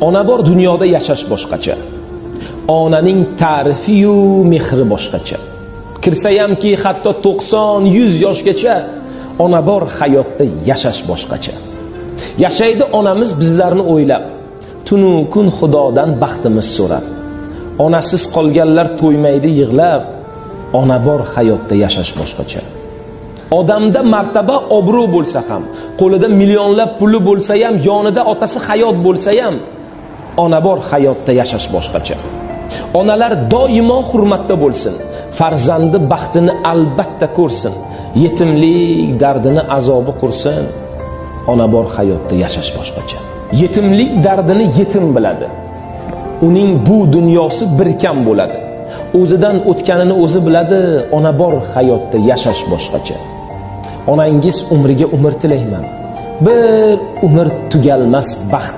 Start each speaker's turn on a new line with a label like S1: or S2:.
S1: Ona bor dunyoda yashash boshqacha. Onaning ta'rifi-yu mehri boshqacha. Kirsayamki hatto 90-100 yoshgacha ona bor hayotda yashash boshqacha. Yashaydi onamiz bizlarni o'ylab, tunu kun Xudodan baxtimiz so'rab. Onasiz qolganlar to'ymaydi yig'lab, ona bor hayotda yashash boshqacha. Odamda martaba, obro' bo'lsa ham, qo'lida millionlab puli bo'lsa ham, yonida otasi hayot bo'lsa ham, ona bor hayotda yashash boshqacha. Onalar doimo hurmatda bo'lsin, farzandi baxtini albatta ko'rsin, yetimlik dardini azobi qursin. Ona bor hayotda yashash boshqacha. Yetimlik dardini yetim biladi. Uning bu dunyosi bir kam bo'ladi. O'zidan o'tganini o'zi biladi. Ona bor hayotda yashash boshqacha. Onangiz umriga umr tilayman. Bir umr tugalmas baxt